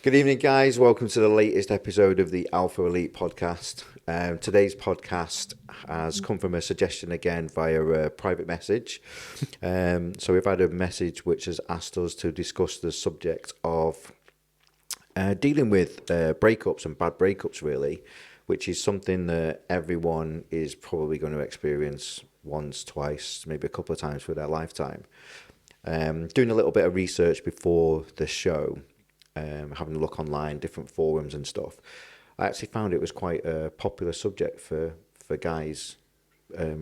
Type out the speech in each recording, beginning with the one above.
Good evening, guys. Welcome to the latest episode of the Alpha Elite podcast. Today's podcast has come from a suggestion again via a private message. So we've had a message which has asked us to discuss the subject of dealing with breakups and bad breakups, really, which is something that everyone is probably going to experience once, twice, maybe a couple of times through their lifetime. Doing a little bit of research before the show, having a look online, different forums and stuff, I actually found it was quite a popular subject for guys,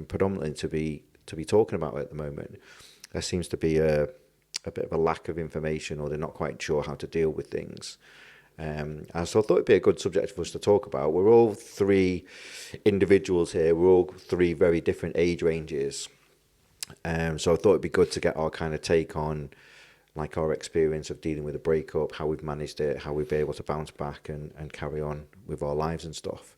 predominantly to be talking about at the moment. There seems to be a bit of a lack of information, or they're not quite sure how to deal with things. And so I thought it'd be a good subject for us to talk about. We're all three individuals here. We're all three very different age ranges. So I thought it'd be good to get our kind of take on like our experience of dealing with a breakup, how we've managed it, how we've been able to bounce back and carry on with our lives and stuff.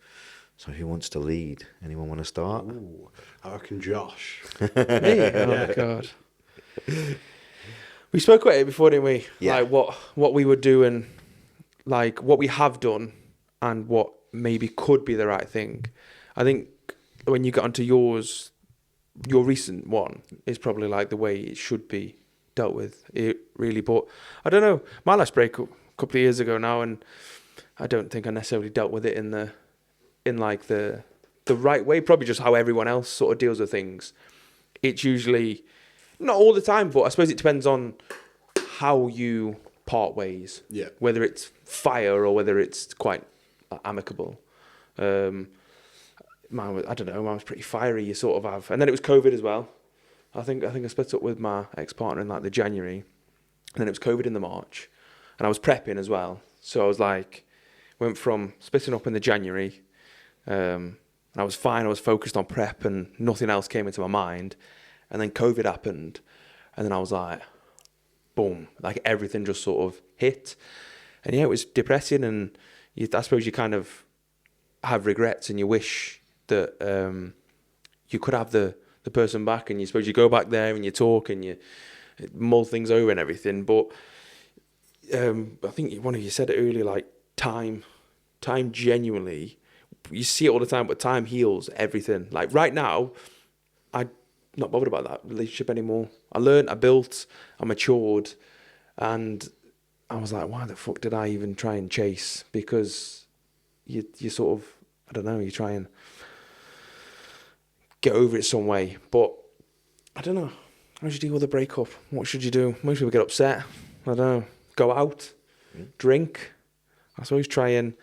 So who wants to lead? Anyone want to start? Ooh, I reckon Josh. Me? Oh, God. We spoke about it before, didn't we? Yeah. Like what we would do and like what we have done and what maybe could be the right thing. I think when you get onto yours, your recent one is probably like the way it should be dealt with, it really. But I don't know, my last breakup a couple of years ago now, and I don't think I necessarily dealt with it in the right way, probably just how everyone else sort of deals with things. It's usually not all the time, but I suppose it depends on how you part ways. Yeah. Whether it's fire or whether it's quite amicable. Mine was, I don't know, mine was pretty fiery, you sort of have. And then it was COVID as well. I think I split up with my ex-partner in like the January, and then it was COVID in the March, and I was prepping as well. So I was like, went from splitting up in the January, and I was fine. I was focused on prep, and nothing else came into my mind. And then COVID happened, and then I was like, boom, like everything just sort of hit. And yeah, it was depressing, and I suppose you kind of have regrets, and you wish that you could have the person back, and you suppose you go back there and you talk and you mull things over and everything. But I think one of you said it earlier, like time genuinely, you see it all the time, but time heals everything. Like right now, I'm not bothered about that relationship anymore. I learned, I built, I matured, and I was like, why the fuck did I even try and chase? Because you sort of, I don't know, you try and get over it some way. But I don't know, how do you deal with a breakup? What should you do? Most people get upset. I don't know, go out, drink. I suppose try and,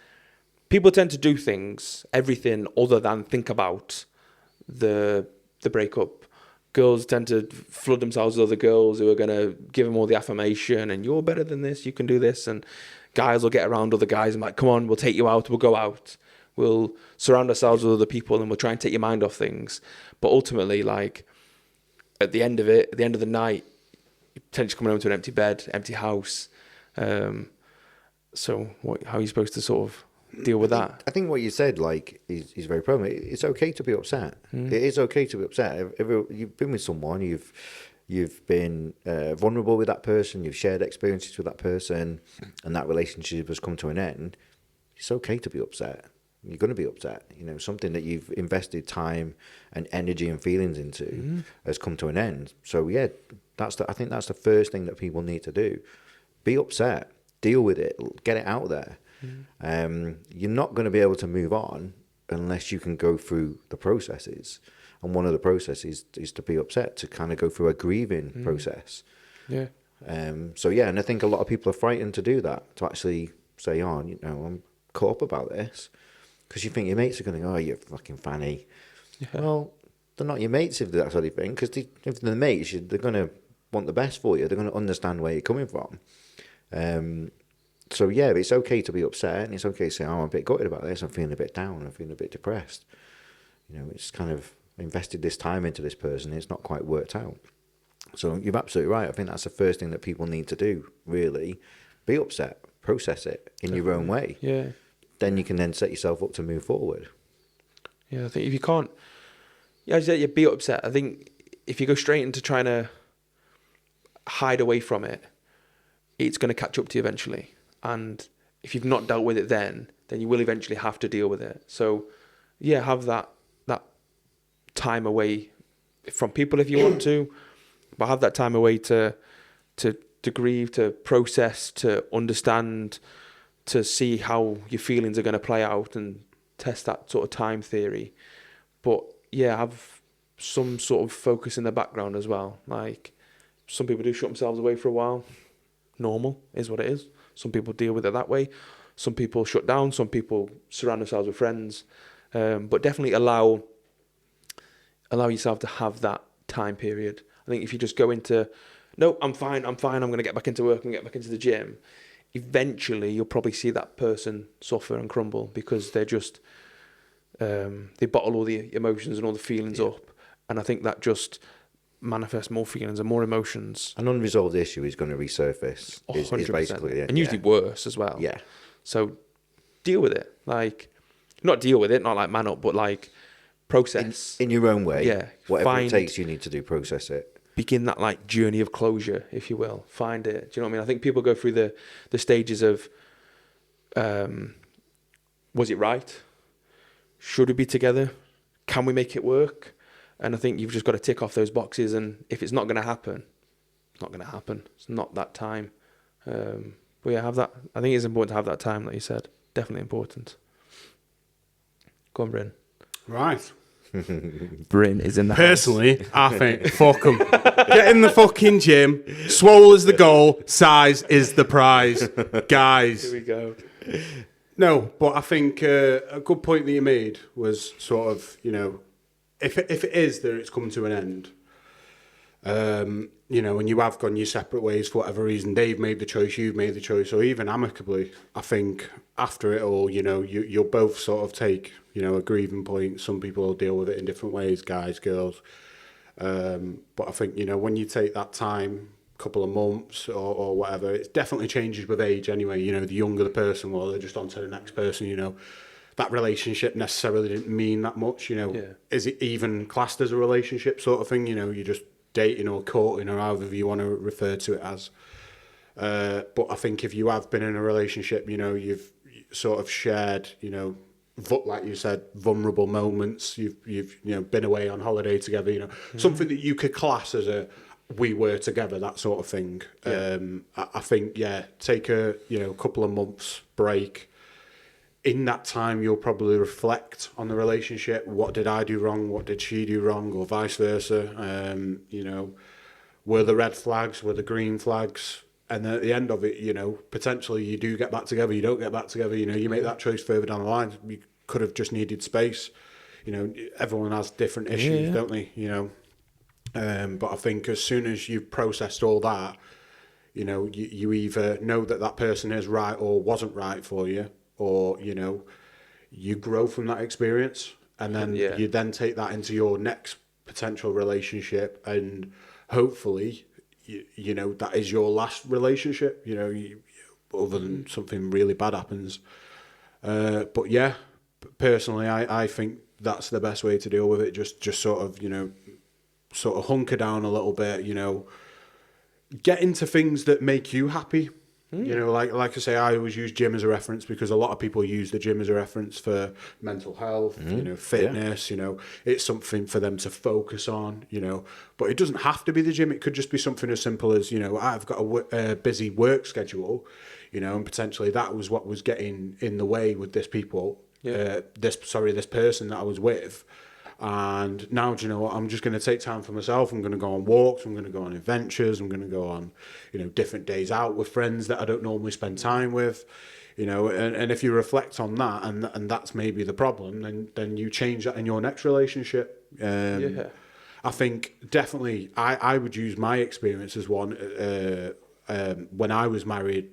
people tend to do things, everything other than think about the breakup. Girls tend to flood themselves with other girls who are going to give them all the affirmation and you're better than this, you can do this. And guys will get around other guys and like, come on, we'll take you out, we'll go out. We'll surround ourselves with other people and we'll try and take your mind off things. But ultimately, like, at the end of it, at the end of the night, you're potentially coming home to an empty bed, empty house. So how are you supposed to sort of deal with that? I think what you said, like, is very prevalent. It's okay to be upset. It is okay to be upset. If you've been with someone, you've been vulnerable with that person, you've shared experiences with that person, and that relationship has come to an end. It's okay to be upset. You're going to be upset. You know, something that you've invested time and energy and feelings into has come to an end. So yeah, I think that's the first thing that people need to do. Be upset, deal with it, get it out there. You're not going to be able to move on unless you can go through the processes. And one of the processes is to be upset, to kind of go through a grieving process. Yeah. So yeah, and I think a lot of people are frightened to do that, to actually say, oh, you know, I'm caught up about this. Because you think your mates are going to go, oh, you fucking fanny. Yeah. Well, they're not your mates if that's what they think. Because if they're mates, they're going to want the best for you. They're going to understand where you're coming from. So yeah, it's okay to be upset. And it's okay to say, oh, I'm a bit gutted about this. I'm feeling a bit down. I'm feeling a bit depressed. You know, it's kind of invested this time into this person. It's not quite worked out. So you're absolutely right. I think that's the first thing that people need to do, really. Be upset. Process it in your own way. Yeah. Then you can then set yourself up to move forward. Yeah, I think if you can't, yeah, as you said, you be upset. I think if you go straight into trying to hide away from it, it's going to catch up to you eventually. And if you've not dealt with it then you will eventually have to deal with it. So yeah, have that time away from people if you want to, but have that time away to grieve, to process, to understand, to see how your feelings are going to play out and test that sort of time theory. But yeah, have some sort of focus in the background as well. Like, some people do shut themselves away for a while. Normal is what it is. Some people deal with it that way. Some people shut down. Some people surround themselves with friends. But definitely allow yourself to have that time period. I think if you just go into, no, I'm fine, I'm going to get back into work and get back into the gym, eventually you'll probably see that person suffer and crumble, because they're just, they bottle all the emotions and all the feelings up. And I think that just manifests more feelings and more emotions. An unresolved issue is going to resurface. Is basically it. And usually worse as well. Yeah. So deal with it. Like, not deal with it, not like man up, but like process. In your own way. Yeah. Whatever it takes you need to do, process it. Begin that like journey of closure, if you will. Find it. Do you know what I mean? I think people go through the stages of, was it right? Should we be together? Can we make it work? And I think you've just got to tick off those boxes. And if it's not going to happen, it's not going to happen. It's not that time. But yeah, have that. I think it's important to have that time, like you said. Definitely important. Go on, Bryn. Right. Bryn is in the Personally, I think, fuck 'em. Get in the fucking gym. Swole is the goal. Size is the prize. Guys. Here we go. No, but I think a good point that you made was sort of, if it is that it's come to an end, and you have gone your separate ways for whatever reason, they've made the choice, you've made the choice, or even amicably, I think after it all, you'll both sort of take, a grieving point. Some people will deal with it in different ways, guys, girls. But I think, when you take that time, couple of months or whatever, it definitely changes with age anyway. The younger the person, well, they're just on to the next person, that relationship necessarily didn't mean that much, Is it even classed as a relationship sort of thing? You're just dating or courting or however you want to refer to it as. But I think if you have been in a relationship, you've sort of shared, like you said, vulnerable moments. You've been away on holiday together, something that you could class as a we were together, that sort of thing. Yeah. I think, take a couple of months break. In that time, you'll probably reflect on the relationship. What did I do wrong? What did she do wrong? Or vice versa. Were the red flags? Were the green flags? And then at the end of it, potentially you do get back together. You don't get back together. You make that choice further down the line. You could have just needed space. Everyone has different issues, don't they? But I think as soon as you've processed all that, you either know that person is right or wasn't right for you, or, you grow from that experience, and then you then take that into your next potential relationship, and hopefully, that is your last relationship, other than something really bad happens. But yeah, personally, I think that's the best way to deal with it. Just sort of hunker down a little bit, get into things that make you happy. Like I say, I always use gym as a reference because a lot of people use the gym as a reference for mental health, fitness, it's something for them to focus on, but it doesn't have to be the gym. It could just be something as simple as, I've got a busy work schedule, and potentially that was what was getting in the way with this person that I was with. And now, do you know what? I'm just going to take time for myself. I'm going to go on walks. I'm going to go on adventures. I'm going to go on, different days out with friends that I don't normally spend time with, and if you reflect on that and that's maybe the problem, then you change that in your next relationship. I think definitely I would use my experience as one, when I was married,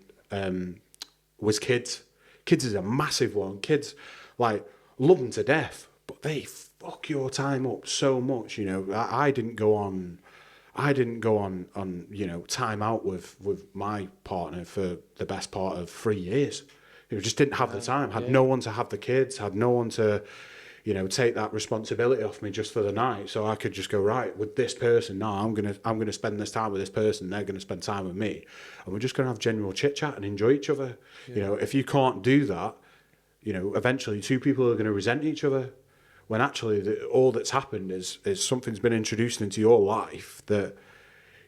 was kids. Kids is a massive one. Kids, love them to death, but they fuck your time up so much. I didn't go on time out with my partner for the best part of 3 years. Just didn't have the time. Had no one to have the kids. Had no one to, take that responsibility off me just for the night, so I could just go, right, with this person, no, I'm gonna spend this time with this person, they're gonna spend time with me, and we're just gonna have general chit chat and enjoy each other. If you can't do that, eventually two people are going to resent each other, when actually all that's happened is something's been introduced into your life that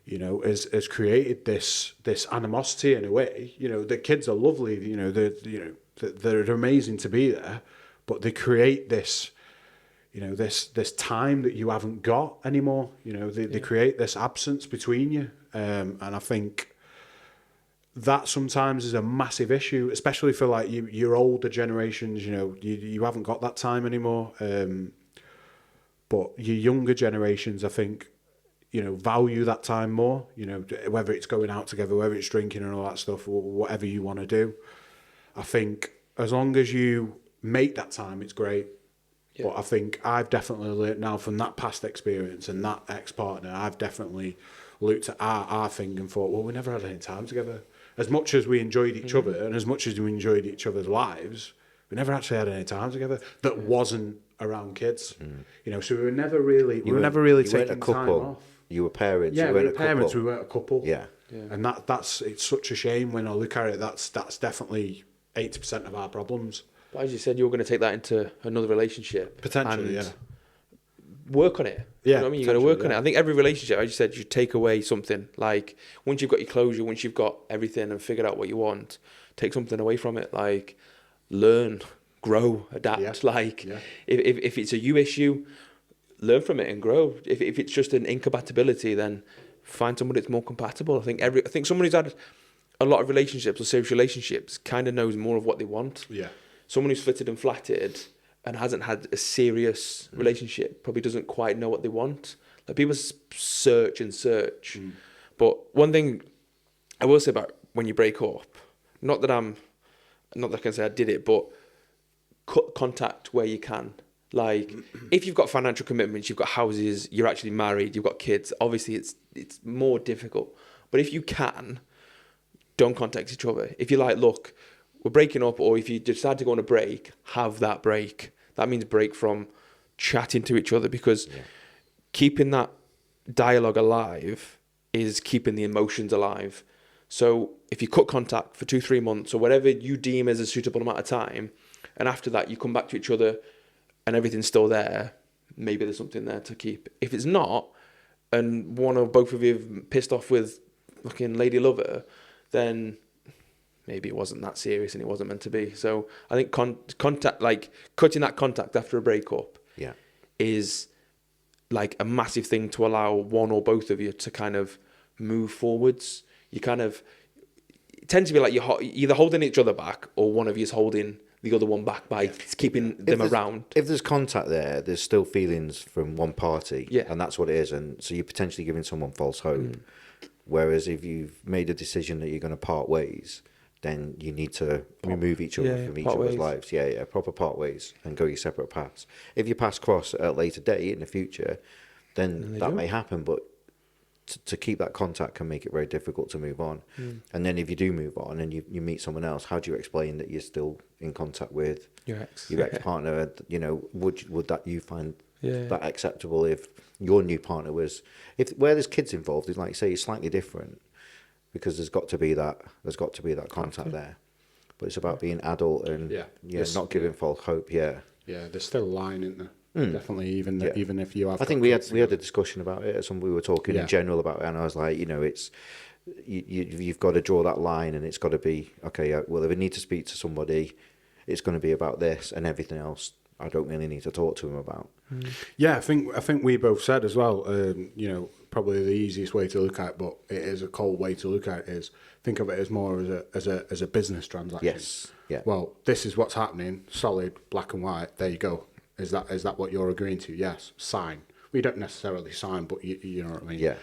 has created this animosity in a way. The kids are lovely, they're amazing to be there, but they create this this time that you haven't got anymore. They create this absence between you, and I think that sometimes is a massive issue, especially for like your older generations. You haven't got that time anymore, but your younger generations, I think, value that time more. Whether it's going out together, whether it's drinking and all that stuff, or whatever you want to do. I think as long as you make that time, it's great. Yeah. But I think I've definitely learned now from that past experience and that ex-partner, I've definitely looked at our thing and thought, well, we never had any time together. As much as we enjoyed each other and as much as we enjoyed each other's lives, we never actually had any time together that wasn't around kids. So we were never really taking time off. You were parents. Yeah, we were parents. Couple. We weren't a couple. Yeah. And that's it's such a shame when I look at it. That's definitely 80% of our problems. But as you said, you were going to take that into another relationship. Potentially, and work on it. Yeah, you know what I mean? You got to work on it. I think every relationship, as you said, you take away something. Like once you've got your closure, once you've got everything and figured out what you want, take something away from it. Like learn, grow, adapt. Yeah. If it's a you issue, learn from it and grow. If it's just an incompatibility, then find someone that's more compatible. I think someone who's had a lot of relationships or serious relationships kind of knows more of what they want. Yeah. Someone who's flitted and flattered and hasn't had a serious relationship probably doesn't quite know what they want. Like people search. But one thing I will say about when you break up, not that I can say I did it, but cut contact where you can. Like if you've got financial commitments, you've got houses, you're actually married, you've got kids, obviously it's more difficult. But if you can, don't contact each other. If you're like, look, we're breaking up, or if you decide to go on a break, have that break. That means break from chatting to each other, because keeping that dialogue alive is keeping the emotions alive. So if you cut contact for 2-3 months or whatever you deem as a suitable amount of time, and after that you come back to each other and everything's still there, maybe there's something there to keep. If it's not, and one or both of you have pissed off with fucking lady lover, then maybe it wasn't that serious and it wasn't meant to be. So I think contact, like cutting that contact after a breakup, is like a massive thing to allow one or both of you to kind of move forwards. You kind of tend to be like you're either holding each other back, or one of you is holding the other one back by keeping them around. If there's contact there, there's still feelings from one party, and that's what it is. And so you're potentially giving someone false hope. Whereas if you've made a decision that you're going to part ways, then you need to remove each other from each other's lives. Proper part ways and go your separate paths. If you pass cross at a later date in the future, then that may happen, but to keep that contact can make it very difficult to move on. And then if you do move on and you meet someone else, how do you explain that you're still in contact with your ex-partner? Would that you find that acceptable if your new partner was, where there's kids involved, is like you say, it's slightly different, because there's got to be that contact there. But it's about being adult and not giving false hope. There's still a line, isn't there? Definitely, even if you have. I think we had a discussion about it. We were talking in general about it, and I was like, it's you've got to draw that line, and it's got to be okay. Well, if I need to speak to somebody, it's going to be about this, and everything else I don't really need to talk to them about. Yeah, I think we both said as well. Probably the easiest way to look at it, but it is a cold way to look at it, is think of it as more as a business transaction. Yes. Yeah. Well, this is what's happening. Solid, black and white. There you go. Is that what you're agreeing to? Yes. Sign. We don't necessarily sign, but you know what I mean. Yeah.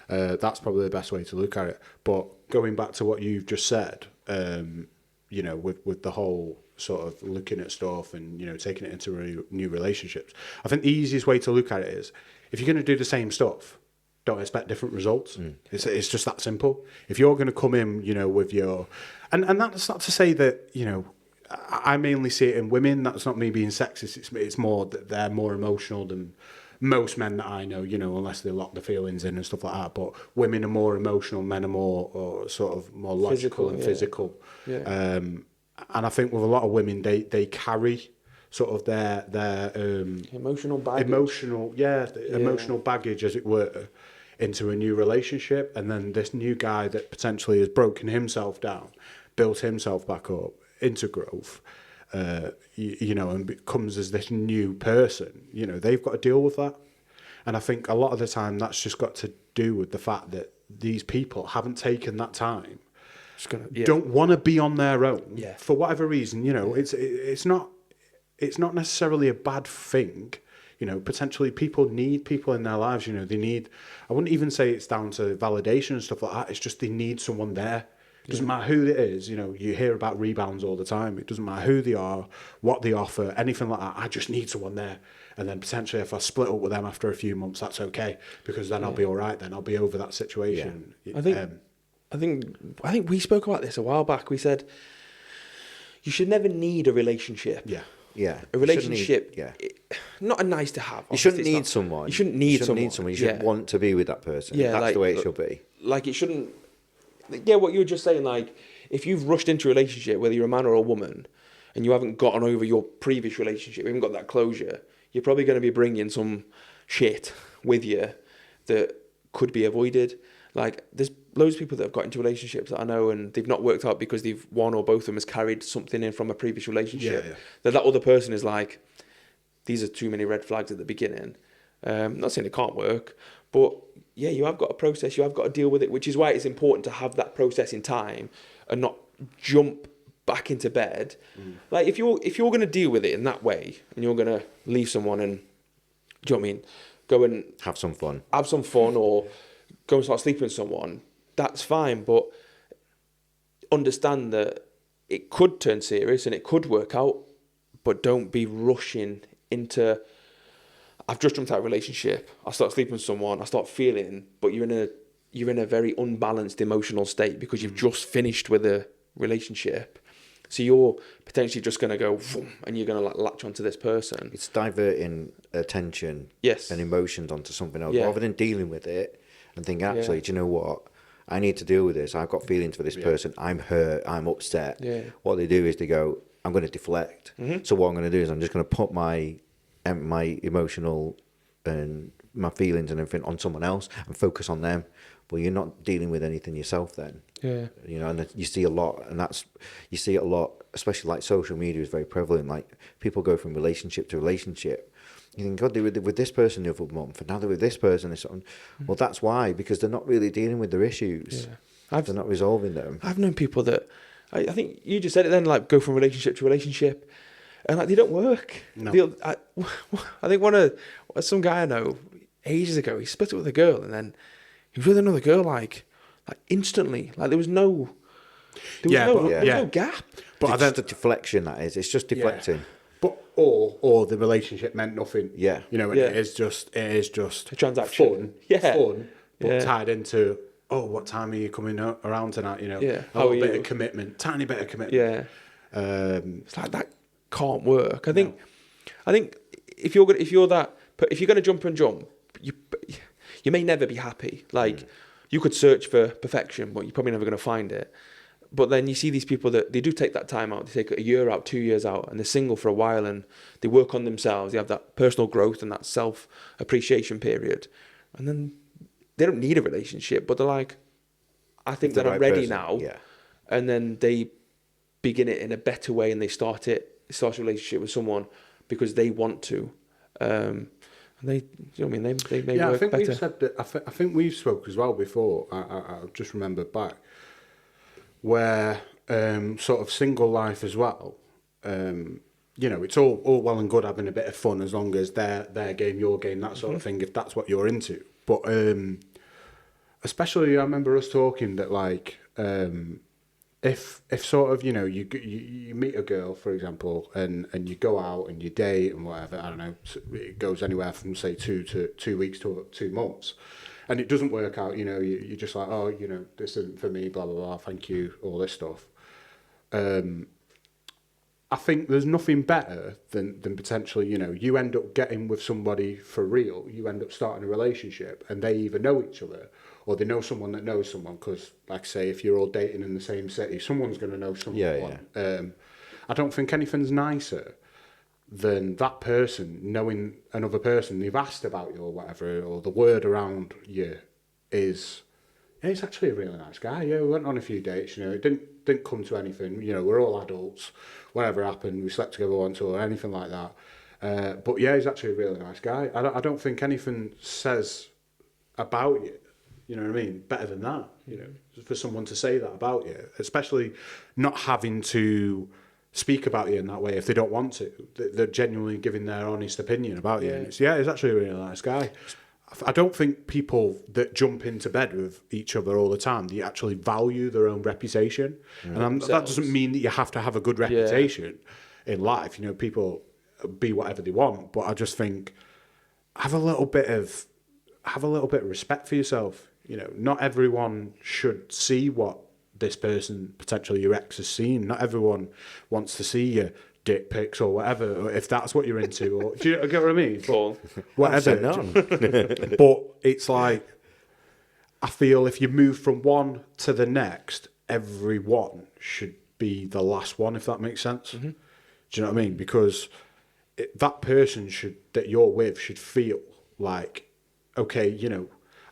That's probably the best way to look at it. But going back to what you've just said, with the whole sort of looking at stuff and taking it into new relationships, I think the easiest way to look at it is, if you're going to do the same stuff, don't expect different results. It's just that simple. If you're going to come in, with your, and that's not to say that, I mainly see it in women. That's not me being sexist. It's more that they're more emotional than most men that I know, unless they lock the feelings in and stuff like that. But women are more emotional, men are more sort of more logical and physical. Yeah. And I think with a lot of women, they carry sort of their emotional baggage. Emotional baggage, as it were, into a new relationship. And then this new guy that potentially has broken himself down, built himself back up into growth, and becomes as this new person, they've got to deal with that. And I think a lot of the time that's just got to do with the fact that these people haven't taken that time, don't want to be on their own for whatever reason. It's not necessarily a bad thing. Potentially people need people in their lives. They need, I wouldn't even say it's down to validation and stuff like that. It's just they need someone there. It doesn't matter who it is. You hear about rebounds all the time. It doesn't matter who they are, what they offer, anything like that. I just need someone there. And then potentially if I split up with them after a few months, that's okay, because then I'll be all right. Then I'll be over that situation. Yeah. I think we spoke about this a while back. We said you should never need a relationship. Yeah. A relationship, not a nice to have. You shouldn't need someone. You shouldn't need someone. You should want to be with that person. Yeah, that's the way it should be. Like it shouldn't. Yeah, what you were just saying, like if you've rushed into a relationship, whether you're a man or a woman, and you haven't gotten over your previous relationship, you haven't got that closure, you're probably going to be bringing some shit with you that could be avoided. Like there's loads of people that have got into relationships that I know and they've not worked out because one or both of them has carried something in from a previous relationship. That other person is like, these are too many red flags at the beginning. Not saying it can't work, but you have got a process, you have got to deal with it, which is why it's important to have that process in time and not jump back into bed. Like if you're going to deal with it in that way and you're going to leave someone and, do you know what I mean, go and have some fun or go and start sleeping with someone, that's fine, but understand that it could turn serious and it could work out, but don't be rushing into, I've just jumped out of a relationship, I start sleeping with someone, I start feeling, but you're in a very unbalanced emotional state because you've just finished with a relationship. So you're potentially just going to go, and you're going to latch onto this person. It's diverting attention and emotions onto something else rather than dealing with it and think, actually, do you know what? I need to deal with this. I've got feelings for this person. I'm hurt. I'm upset. Yeah. What they do is they go, I'm going to deflect. So what I'm going to do is I'm just going to put my emotional and my feelings and everything on someone else and focus on them. Well, you're not dealing with anything yourself then. Yeah. And you see a lot, you see it a lot, especially like social media is very prevalent. Like people go from relationship to relationship. You think, God, they were with this person the other month, and now they're with this person. Well, that's why, because they're not really dealing with their issues. Yeah. They're not resolving them. I've known people that, I think you just said it then, like go from relationship to relationship, and like they don't work. No. I think some guy I know ages ago, he split up with a girl, and then he was with another girl like instantly. Like there was no gap. But it's just a deflection, that is. It's just deflecting. Yeah. But or the relationship meant nothing. Yeah. It is just a transaction. Fun, but tied into, what time are you coming around tonight? A little bit of commitment, tiny bit of commitment. Yeah. It's like that can't work. I think if you're gonna jump and jump, you may never be happy. Like you could search for perfection, but you're probably never going to find it. But then you see these people that they do take that time out. They take a year out, 2 years out, and they're single for a while, and they work on themselves. They have that personal growth and that self-appreciation period, and then they don't need a relationship. But they're like, I think that I'm ready now. Yeah. And then they begin it in a better way, and they start a relationship with someone because they want to. And they, do you know what I mean? They may work better. We've said that. I think we've spoke as well before. I just remembered back where sort of single life as well. It's all well and good having a bit of fun as long as their game, your game, that sort of thing. If that's what you're into, but especially I remember us talking that like if sort of you meet a girl, for example, and you go out and you date and whatever, I don't know, it goes anywhere from say 2 weeks to 2 months, and it doesn't work out, you're just like, this isn't for me, blah blah blah, thank you, all this stuff. I think there's nothing better than potentially, you end up getting with somebody for real. You end up starting a relationship and they either know each other or they know someone that knows someone. Because, like I say, if you're all dating in the same city, someone's going to know someone. Yeah. I don't think anything's nicer than that person knowing another person they've asked about you or whatever, or the word around you is, yeah, he's actually a really nice guy. Yeah, we went on a few dates. It didn't come to anything. We're all adults. Whatever happened, we slept together once or anything like that. But yeah, he's actually a really nice guy. I don't think anything says about you, you know what I mean, better than that. For someone to say that about you, especially not having to speak about you in that way if they don't want to. They're genuinely giving their honest opinion about you. And he's actually a really nice guy. I don't think people that jump into bed with each other all the time, they actually value their own reputation. And that doesn't mean that you have to have a good reputation in life. People be whatever they want. But I just think have a little bit of respect for yourself. Not everyone should see what this person, potentially your ex, has seen. Not everyone wants to see your dick pics or whatever, or if that's what you're into. Or do you get what I mean? Paul. Whatever. But it's like, I feel if you move from one to the next, every one should be the last one, if that makes sense. Mm-hmm. Do you know what I mean? Because that person that you're with should feel like, okay,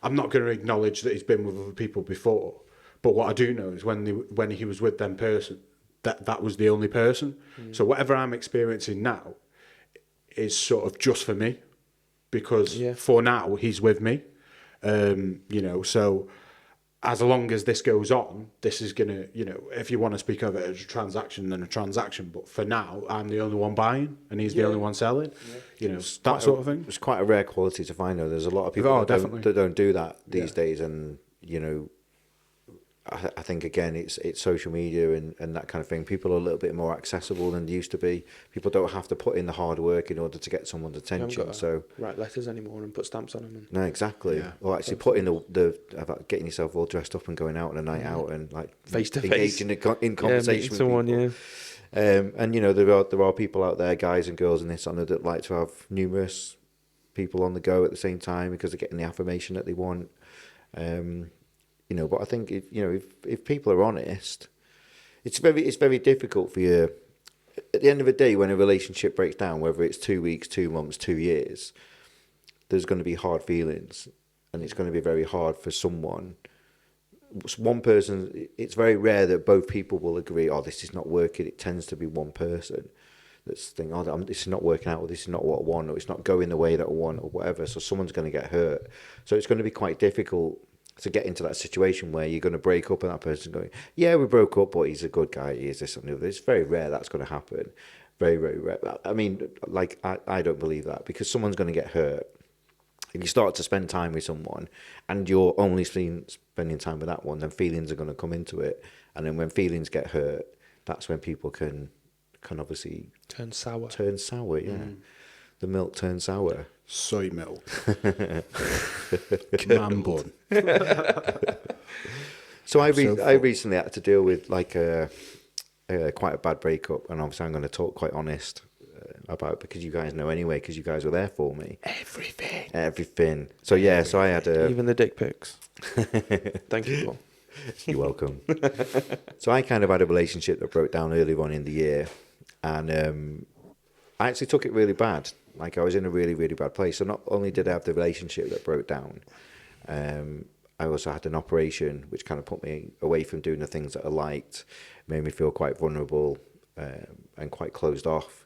I'm not going to acknowledge that he's been with other people before, but what I do know is when he was with them person, that was the only person. So whatever I'm experiencing now is sort of just for me, because for now he's with me. So as long as this goes on, this is gonna, if you want to speak of it as a transaction, then a transaction. But for now, I'm the only one buying and he's the only one selling. That sort of thing. It's quite a rare quality to find, though. There's a lot of people that don't do that these days, and I think again it's social media and that kind of thing. People are a little bit more accessible than they used to be. People don't have to put in the hard work in order to get someone's attention. So write letters anymore and put stamps on them. No, exactly. Yeah. Or actually put in the about getting yourself all dressed up and going out on a night out and like face to face engaging in conversation with someone. People. And there are people out there, guys and girls in this, I know, that like to have numerous people on the go at the same time because they're getting the affirmation that they want. But I think if people are honest, it's very difficult for you. At the end of the day, when a relationship breaks down, whether it's 2 weeks, 2 months, 2 years, there's going to be hard feelings, and it's going to be very hard for someone. One person, it's very rare that both people will agree, oh, this is not working. It tends to be one person that's thinking, oh, this is not working out, or this is not what I want, or it's not going the way that I want, or whatever. So someone's going to get hurt. So it's going to be quite difficult to get into that situation where you're going to break up and that person's going, yeah, we broke up, but he's a good guy, he is this and the other. It's very rare that's going to happen. Very, very rare. I mean, like, I don't believe that, because someone's going to get hurt. If you start to spend time with someone and you're only spending time with that one, then feelings are going to come into it. And then when feelings get hurt, that's when people can obviously turn sour. Yeah. The milk turns sour. Soy milk. Man bun. So I recently had to deal with like quite a bad breakup, and obviously I'm going to talk quite honest about it, because you guys know anyway, because you guys were there for me. Everything. So yeah, so I had even the dick pics. Thank you, Paul. You're welcome. So I kind of had a relationship that broke down earlier on in the year, and I actually took it really bad. Like, I was in a really, really bad place. So not only did I have the relationship that broke down, I also had an operation which kind of put me away from doing the things that I liked, made me feel quite vulnerable and quite closed off.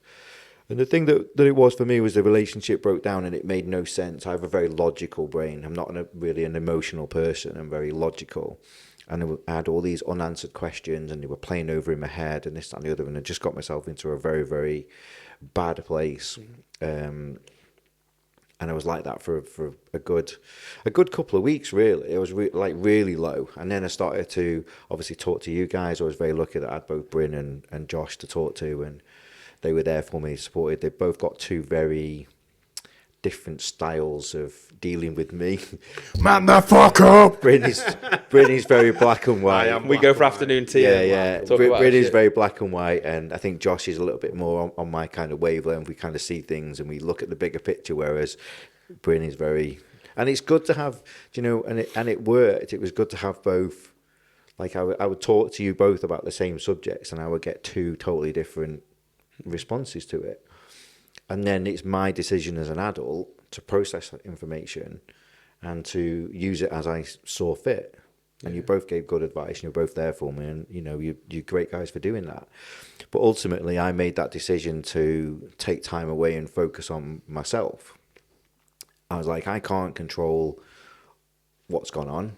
And the thing that it was for me was the relationship broke down and it made no sense. I have a very logical brain. I'm not really an emotional person. I'm very logical. And I had all these unanswered questions and they were playing over in my head and this, that and the other. And I just got myself into a very, very bad place. And I was like that for a good couple of weeks, really. It was really low. And then I started to obviously talk to you guys. I was very lucky that I had both Bryn and Josh to talk to, and they were there for me, supported. They both got two very different styles of dealing with me. Man the fuck up! Brittany's very black and white. We go for afternoon tea. Yeah. Talk about Brittany's shit. very black and white, and I think Josh is a little bit more on my kind of wavelength. We kind of see things and we look at the bigger picture, whereas Brittany's very... And it's good to have, and it worked. It was good to have both. Like, I would talk to you both about the same subjects, and I would get two totally different responses to it. And then it's my decision as an adult to process that information and to use it as I saw fit. And you both gave good advice, and you're both there for me, and you're great guys for doing that. But ultimately, I made that decision to take time away and focus on myself. I was like, I can't control what's gone on.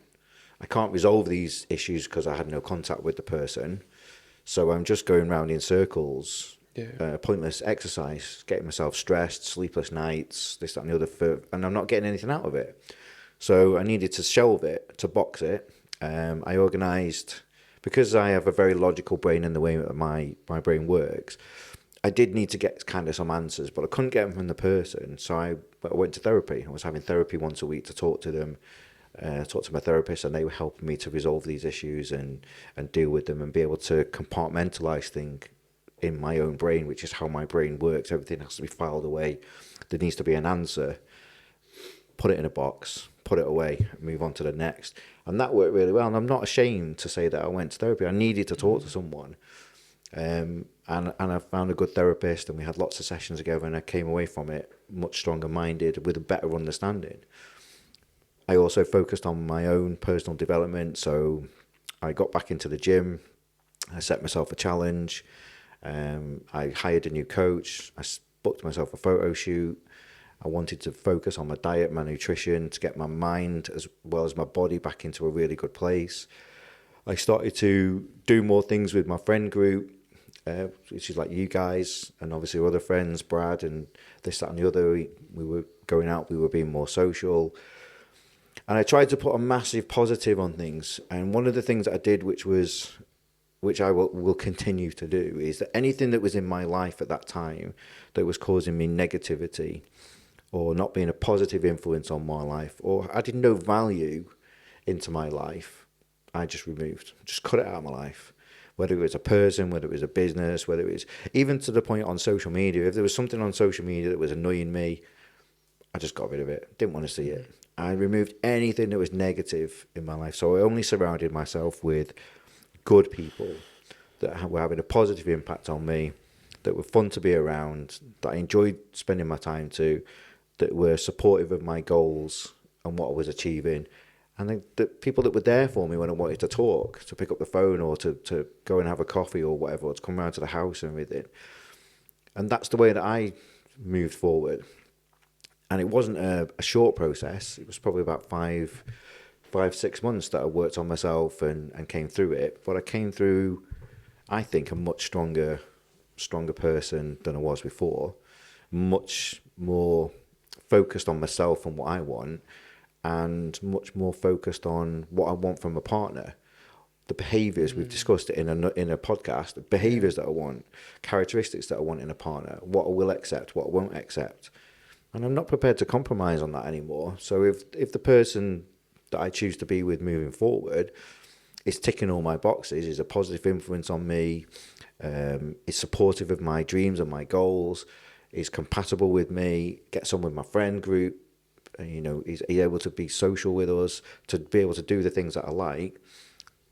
I can't resolve these issues because I had no contact with the person. So I'm just going round in circles. Pointless exercise, getting myself stressed, sleepless nights, this, that, and the other, and I'm not getting anything out of it. So I needed to shelve it, to box it. I organised, because I have a very logical brain in the way that my brain works, I did need to get kind of some answers, but I couldn't get them from the person. So I went to therapy. I was having therapy once a week to talk to them, talk to my therapist, and they were helping me to resolve these issues and deal with them and be able to compartmentalise things in my own brain, which is how my brain works. Everything has to be filed away. There needs to be an answer. Put it in a box, put it away, move on to the next. And that worked really well. And I'm not ashamed to say that I went to therapy. I needed to talk to someone. And I found a good therapist, and we had lots of sessions together, and I came away from it much stronger minded with a better understanding. I also focused on my own personal development. So I got back into the gym. I set myself a challenge. I hired a new coach. I booked myself a photo shoot. I wanted to focus on my diet, my nutrition, to get my mind as well as my body back into a really good place. I started to do more things with my friend group, which is like you guys and obviously other friends, Brad and this, that and the other. We were going out, we were being more social. And I tried to put a massive positive on things. And one of the things that I did, which I will continue to do, is that anything that was in my life at that time that was causing me negativity or not being a positive influence on my life, or adding no value into my life, I just removed, just cut it out of my life. Whether it was a person, whether it was a business, whether it was even to the point on social media. If there was something on social media that was annoying me, I just got rid of it. Didn't want to see it. I removed anything that was negative in my life. So I only surrounded myself with good people that were having a positive impact on me, that were fun to be around, that I enjoyed spending my time to, that were supportive of my goals and what I was achieving. And the people that were there for me when I wanted to talk, to pick up the phone or to go and have a coffee or whatever, or to come around to the house and everything. And that's the way that I moved forward. And it wasn't a short process. It was probably about 5-6 months that I worked on myself and came through it. But I came through, I think, a much stronger person than I was before. Much more focused on myself and what I want, and much more focused on what I want from a partner. The behaviours, we've discussed it in a podcast, the behaviours that I want, characteristics that I want in a partner, what I will accept, what I won't accept. And I'm not prepared to compromise on that anymore. So if the person that I choose to be with moving forward is ticking all my boxes, is a positive influence on me, is supportive of my dreams and my goals, is compatible with me, gets on with my friend group, is able to be social with us, to be able to do the things that I like,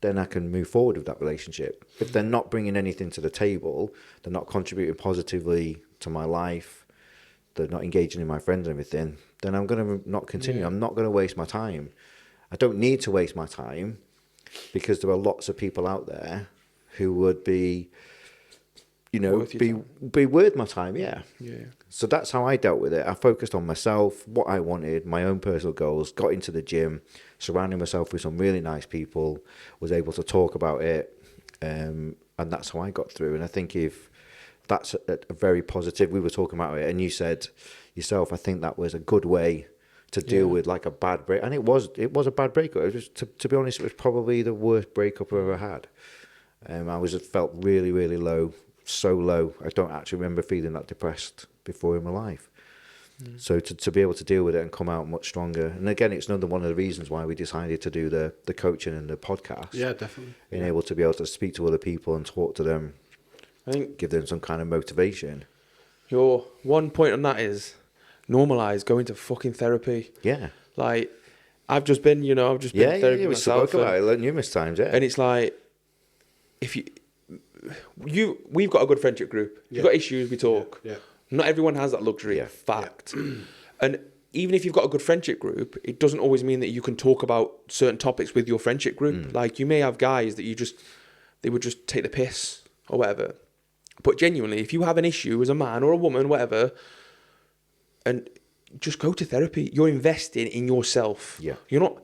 then I can move forward with that relationship. If they're not bringing anything to the table, they're not contributing positively to my life, they're not engaging in my friends and everything, then I'm going to not continue. Yeah. I'm not going to waste my time. I don't need to waste my time, because there are lots of people out there who would be, be worth my time. Yeah. So that's how I dealt with it. I focused on myself, what I wanted, my own personal goals, got into the gym, surrounding myself with some really nice people, was able to talk about it. And that's how I got through. And I think if that's a very positive, we were talking about it and you said yourself, I think that was a good way to deal with like a bad break. And it was a bad breakup. It was, to be honest, it was probably the worst breakup I've ever had. I felt really, really low, so low. I don't actually remember feeling that depressed before in my life. So to be able to deal with it and come out much stronger. And again, it's another one of the reasons why we decided to do the coaching and the podcast. Yeah, definitely. Being able to be able to speak to other people and talk to them, I think give them some kind of motivation. your one point on that is normalise going to fucking therapy. Yeah. Like, I've just been therapy We myself. spoke about it numerous times, yeah. And it's like, if we've got a good friendship group. You've got issues, we talk. Yeah. Not everyone has that luxury. Yeah. Fact. And even if you've got a good friendship group, it doesn't always mean that you can talk about certain topics with your friendship group. Like, you may have guys that they would just take the piss or whatever. But genuinely, if you have an issue as a man or a woman, whatever, and just go to therapy, you're investing in yourself. Yeah. You're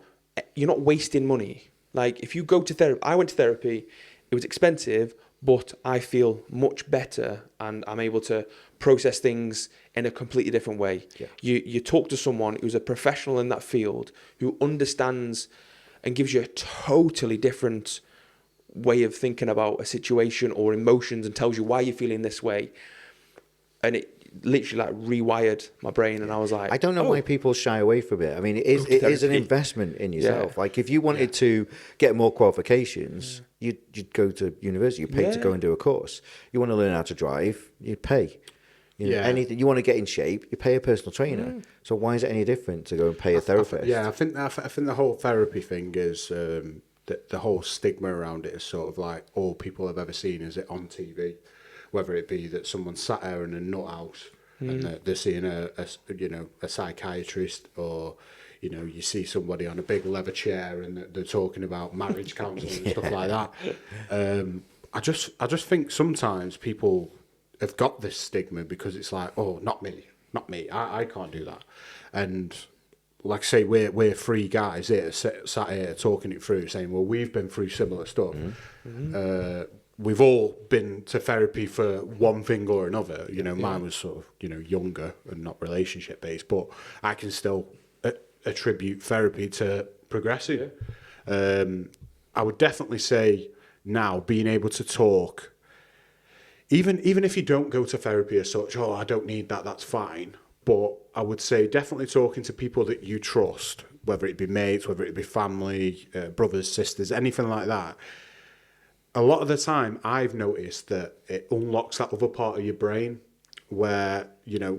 not wasting money. Like, if you go to therapy, I went to therapy, it was expensive, but I feel much better and I'm able to process things in a completely different way. Yeah. You talk to someone who's a professional in that field, who understands and gives you a totally different way of thinking about a situation or emotions and tells you why you're feeling this way. And it literally like rewired my brain, and I was like, I don't know why people shy away from it. I mean, it is an investment in yourself. Like, if you wanted to get more qualifications, you'd go to university, you'd pay to go and do a course. You want to learn how to drive, you'd pay. Anything you want to get in shape, you pay a personal trainer. So why is it any different to go and pay a therapist? I think the whole therapy thing is the whole stigma around it is sort of like all people have ever seen is it on TV, whether it be that someone sat there in a nut house and they're seeing a psychiatrist, or you see somebody on a big leather chair and they're talking about marriage counselling and stuff like that. I just think sometimes people have got this stigma because it's like, oh, not me, I can't do that. And like I say, we're three guys here sat here talking it through, saying, well, we've been through similar stuff. We've all been to therapy for one thing or another. Mine was sort of younger and not relationship based, but I can still attribute therapy to progressing. I would definitely say now being able to talk. Even if you don't go to therapy as such, I don't need that, that's fine. But I would say definitely talking to people that you trust, whether it be mates, whether it be family, brothers, sisters, anything like that. A lot of the time I've noticed that it unlocks that other part of your brain where,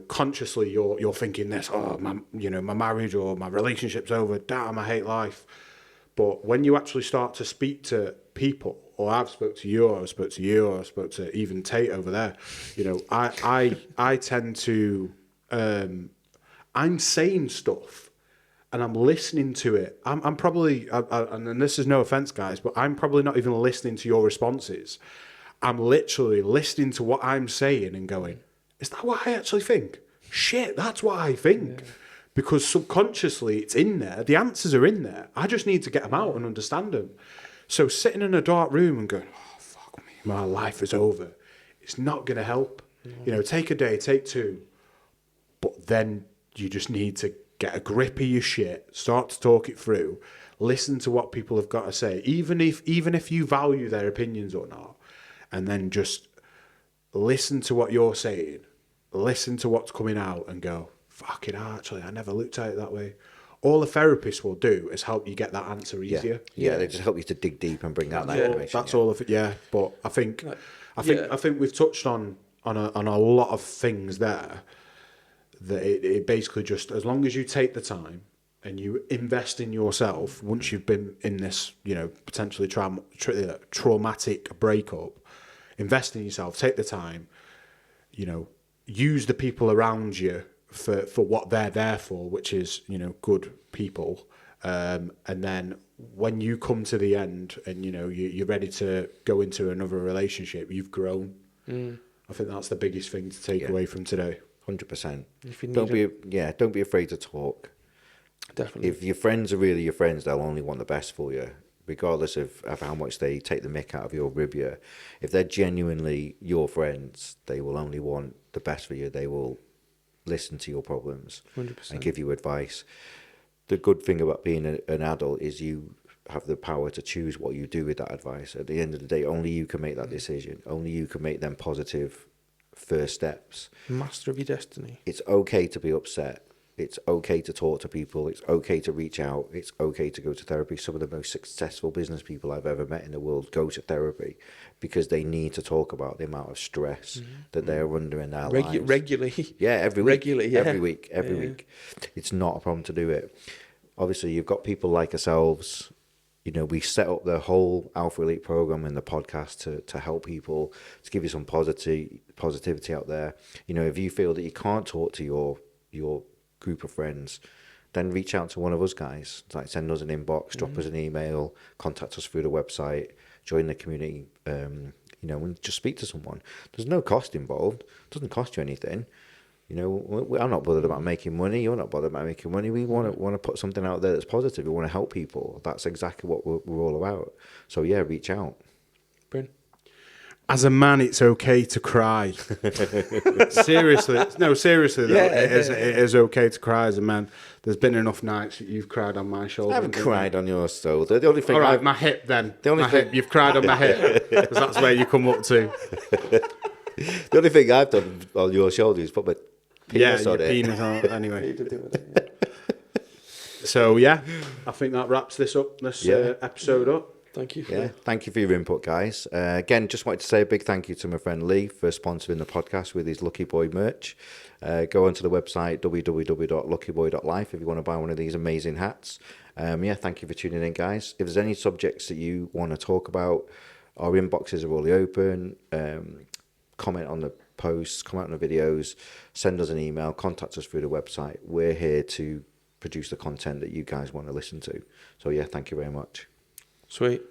consciously you're thinking this, my marriage or my relationship's over, damn, I hate life. But when you actually start to speak to people, or I've spoke to you, or I spoke to you, or I spoke to even Tate over there, I tend to, I'm saying stuff and I'm listening to it. I'm probably, and this is no offense, guys, but I'm probably not even listening to your responses. I'm literally listening to what I'm saying and going, is that what I actually think? Shit, that's what I think. Yeah. Because subconsciously it's in there. The answers are in there. I just need to get them out and understand them. So sitting in a dark room and going, oh, fuck me, my life is over, it's not going to help. Take a day, take two. But then you just need to get a grip of your shit, start to talk it through, listen to what people have got to say, even if you value their opinions or not, and then just listen to what you're saying, listen to what's coming out and go, fuck it, actually, I never looked at it that way. All a therapist will do is help you get that answer easier. Yeah, they just help you to dig deep and bring out that information. That's all of it. Yeah, but I think we've touched on a lot of things there. That it basically just, as long as you take the time and you invest in yourself, once you've been in this, potentially traumatic breakup, invest in yourself, take the time, use the people around you for what they're there for, which is, good people. And then when you come to the end and, you're ready to go into another relationship, you've grown. I think that's the biggest thing to take away from today. 100%. Don't be afraid to talk. Definitely. If your friends are really your friends, they'll only want the best for you, regardless of how much they take the mick out of you or rib you. If they're genuinely your friends, they will only want the best for you. They will listen to your problems 100%. and give you advice. The good thing about being an adult is you have the power to choose what you do with that advice. At the end of the day, only you can make that decision. Only you can make them positive first steps. Master of your destiny. It's okay to be upset. It's okay to talk to people. It's okay to reach out. It's okay to go to therapy. Some of the most successful business people I've ever met in the world go to therapy because they need to talk about the amount of stress that they're under in their lives. Regularly. Yeah, every week. Regularly, yeah. Every week. It's not a problem to do it. Obviously, you've got people like ourselves. You know, we set up the whole Alpha Elite program and the podcast to help people, to give you some positivity out there. You know, if you feel that you can't talk to your group of friends, then reach out to one of us guys. Like, send us an inbox, drop us an email, contact us through the website, join the community, you know, and just speak to someone. There's no cost involved. It doesn't cost you anything. You know, I'm not bothered about making money. You're not bothered about making money. We want to put something out there that's positive. We want to help people. That's exactly what we're all about. So yeah, reach out. Bryn. As a man, it's okay to cry. Seriously though, it is okay to cry as a man. There's been enough nights that you've cried on my shoulder. I haven't cried on your shoulder. The only thing. All right, my hip then. The only thing hip. You've cried on my hip because that's where you come up to. The only thing I've done on your shoulder is put my penis on it. Penis on it. Anyway. So yeah, I think that wraps this episode up. Thank you. Thank you for your input, guys. Again, just wanted to say a big thank you to my friend Lee for sponsoring the podcast with his Lucky Boy merch. Go onto the website www.luckyboy.life if you want to buy one of these amazing hats. Thank you for tuning in, guys. If there's any subjects that you want to talk about, our inboxes are all open. Comment on the posts, comment on the videos, send us an email, contact us through the website. We're here to produce the content that you guys want to listen to. So yeah, thank you very much. Sweet.